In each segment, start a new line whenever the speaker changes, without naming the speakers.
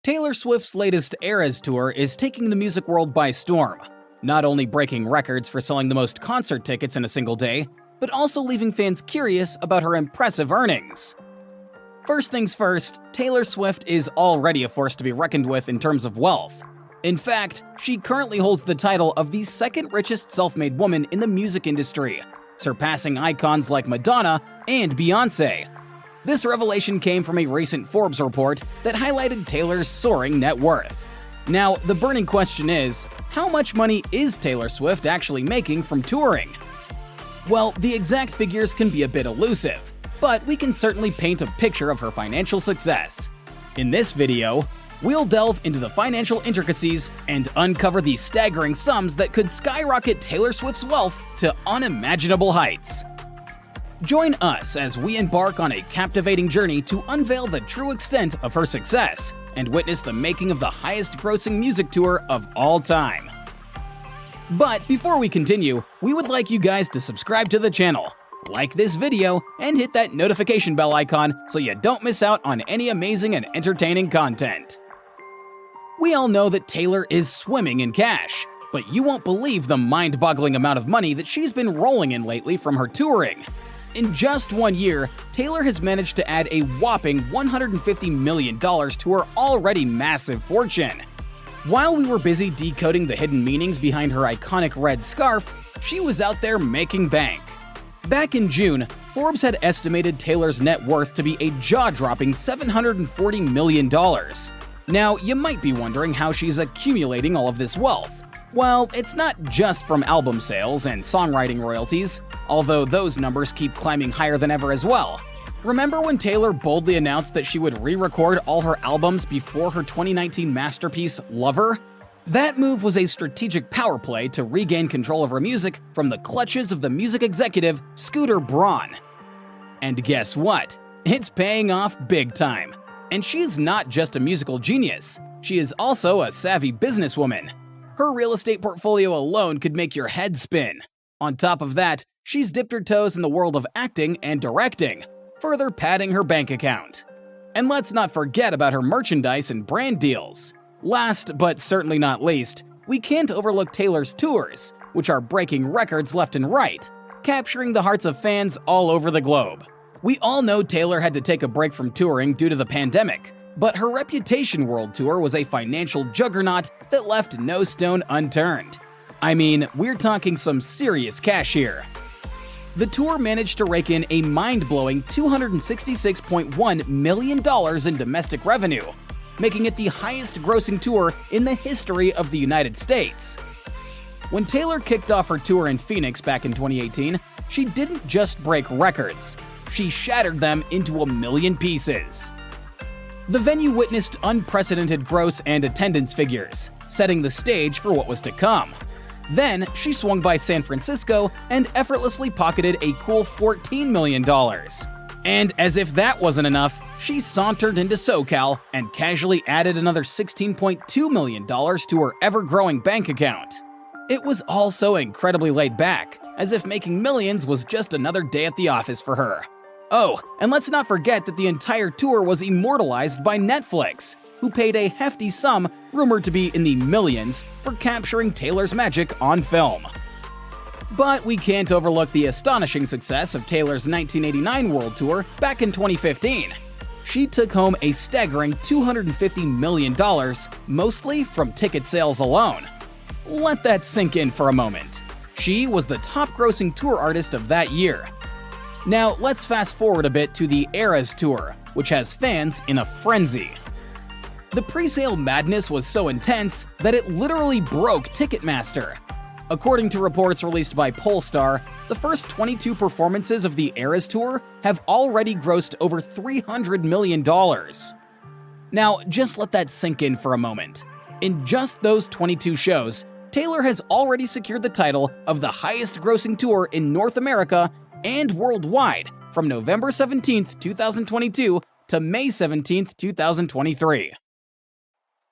Taylor Swift's latest Eras Tour is taking the music world by storm, not only breaking records for selling the most concert tickets in a single day, but also leaving fans curious about her impressive earnings. First things first, Taylor Swift is already a force to be reckoned with in terms of wealth. In fact, she currently holds the title of the second richest self-made woman in the music industry, surpassing icons like Madonna and Beyoncé. This revelation came from a recent Forbes report that highlighted Taylor's soaring net worth. Now, the burning question is, how much money is Taylor Swift actually making from touring? Well, the exact figures can be a bit elusive, but we can certainly paint a picture of her financial success. In this video, we'll delve into the financial intricacies and uncover the staggering sums that could skyrocket Taylor Swift's wealth to unimaginable heights. Join us as we embark on a captivating journey to unveil the true extent of her success and witness the making of the highest-grossing music tour of all time. But before we continue, we would like you guys to subscribe to the channel, like this video, and hit that notification bell icon so you don't miss out on any amazing and entertaining content. We all know that Taylor is swimming in cash, but you won't believe the mind-boggling amount of money that she's been rolling in lately from her touring. In just 1 year, Taylor has managed to add a whopping $150 million to her already massive fortune. While we were busy decoding the hidden meanings behind her iconic red scarf, she was out there making bank. Back in June, Forbes had estimated Taylor's net worth to be a jaw-dropping $740 million. Now, you might be wondering how she's accumulating all of this wealth. Well, it's not just from album sales and songwriting royalties, although those numbers keep climbing higher than ever as well. Remember when Taylor boldly announced that she would re-record all her albums before her 2019 masterpiece, Lover? That move was a strategic power play to regain control of her music from the clutches of the music executive Scooter Braun. And guess what? It's paying off big time. And she's not just a musical genius, she is also a savvy businesswoman. Her real estate portfolio alone could make your head spin. On top of that, she's dipped her toes in the world of acting and directing, further padding her bank account. And let's not forget about her merchandise and brand deals. Last, but certainly not least, we can't overlook Taylor's tours, which are breaking records left and right, capturing the hearts of fans all over the globe. We all know Taylor had to take a break from touring due to the pandemic, but her Reputation World Tour was a financial juggernaut that left no stone unturned. I mean, we're talking some serious cash here. The tour managed to rake in a mind-blowing $266.1 million in domestic revenue, making it the highest-grossing tour in the history of the United States. When Taylor kicked off her tour in Phoenix back in 2018, she didn't just break records, she shattered them into a million pieces. The venue witnessed unprecedented gross and attendance figures, setting the stage for what was to come. Then, she swung by San Francisco and effortlessly pocketed a cool $14 million. And as if that wasn't enough, she sauntered into SoCal and casually added another $16.2 million to her ever-growing bank account. It was all so incredibly laid back, as if making millions was just another day at the office for her. Oh, and let's not forget that the entire tour was immortalized by Netflix, who paid a hefty sum, rumored to be in the millions, for capturing Taylor's magic on film. But we can't overlook the astonishing success of Taylor's 1989 World Tour back in 2015. She took home a staggering $250 million, mostly from ticket sales alone. Let that sink in for a moment. She was the top-grossing tour artist of that year. Now, let's fast forward a bit to the Eras Tour, which has fans in a frenzy. The pre-sale madness was so intense that it literally broke Ticketmaster. According to reports released by Pollstar, the first 22 performances of the Eras Tour have already grossed over $300 million. Now, just let that sink in for a moment. In just those 22 shows, Taylor has already secured the title of the highest-grossing tour in North America and worldwide from November 17, 2022 to May 17, 2023.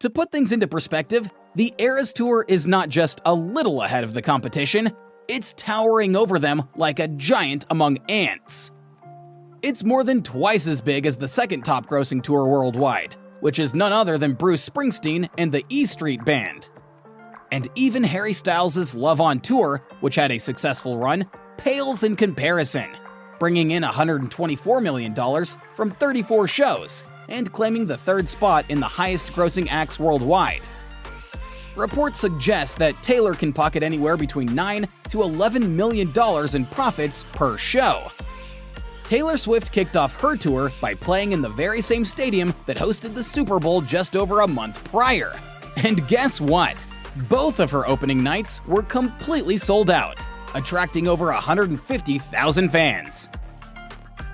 To put things into perspective, the Eras Tour is not just a little ahead of the competition, it's towering over them like a giant among ants. It's more than twice as big as the second top-grossing tour worldwide, which is none other than Bruce Springsteen and the E Street Band. And even Harry Styles' Love on Tour, which had a successful run, pales in comparison, bringing in $124 million from 34 shows and claiming the third spot in the highest-grossing acts worldwide. Reports suggest that Taylor can pocket anywhere between $9 to $11 million in profits per show. Taylor Swift kicked off her tour by playing in the very same stadium that hosted the Super Bowl just over a month prior. And guess what? Both of her opening nights were completely sold out, attracting over 150,000 fans.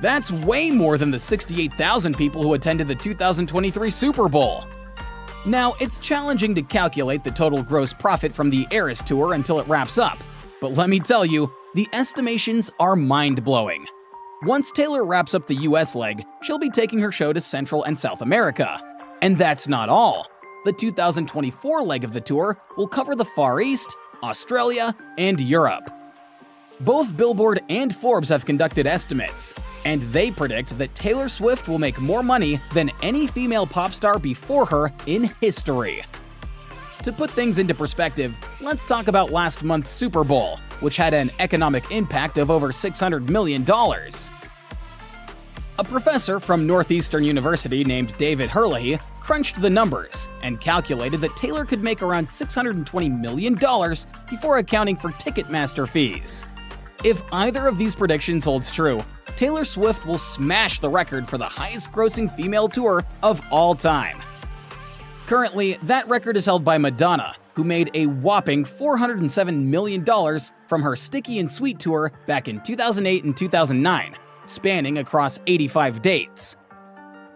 That's way more than the 68,000 people who attended the 2023 Super Bowl. Now, it's challenging to calculate the total gross profit from the Eras Tour until it wraps up, but let me tell you, the estimations are mind-blowing. Once Taylor wraps up the US leg, she'll be taking her show to Central and South America. And that's not all. The 2024 leg of the tour will cover the Far East, Australia, and Europe. Both Billboard and Forbes have conducted estimates, and they predict that Taylor Swift will make more money than any female pop star before her in history. To put things into perspective, let's talk about last month's Super Bowl, which had an economic impact of over $600 million. A professor from Northeastern University named David Herlihy crunched the numbers and calculated that Taylor could make around $620 million before accounting for Ticketmaster fees. If either of these predictions holds true, Taylor Swift will smash the record for the highest-grossing female tour of all time. Currently, that record is held by Madonna, who made a whopping $407 million from her Sticky and Sweet tour back in 2008 and 2009, spanning across 85 dates.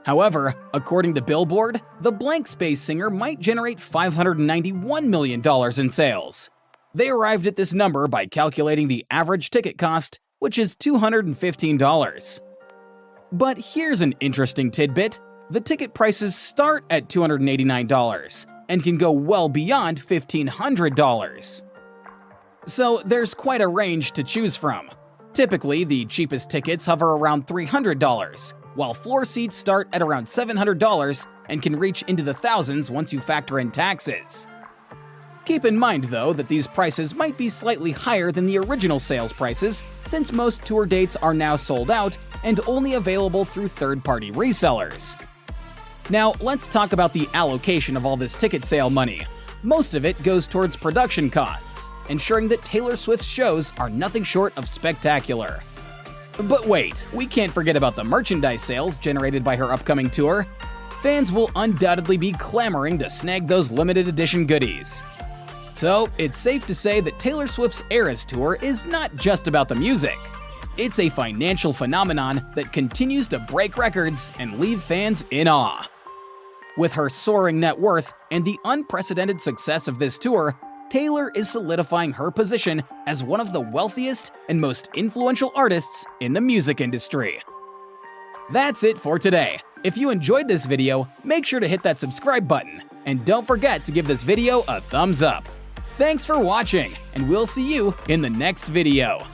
However, according to Billboard, the Blank Space singer might generate $591 million in sales. They arrived at this number by calculating the average ticket cost, which is $215. But here's an interesting tidbit. The ticket prices start at $289 and can go well beyond $1,500. So there's quite a range to choose from. Typically, the cheapest tickets hover around $300, while floor seats start at around $700 and can reach into the thousands once you factor in taxes. Keep in mind, though, that these prices might be slightly higher than the original sales prices, since most tour dates are now sold out and only available through third-party resellers. Now, let's talk about the allocation of all this ticket sale money. Most of it goes towards production costs, ensuring that Taylor Swift's shows are nothing short of spectacular. But wait, we can't forget about the merchandise sales generated by her upcoming tour. Fans will undoubtedly be clamoring to snag those limited edition goodies. So, it's safe to say that Taylor Swift's Eras Tour is not just about the music. It's a financial phenomenon that continues to break records and leave fans in awe. With her soaring net worth and the unprecedented success of this tour, Taylor is solidifying her position as one of the wealthiest and most influential artists in the music industry. That's it for today. If you enjoyed this video, make sure to hit that subscribe button, and don't forget to give this video a thumbs up. Thanks for watching, and we'll see you in the next video.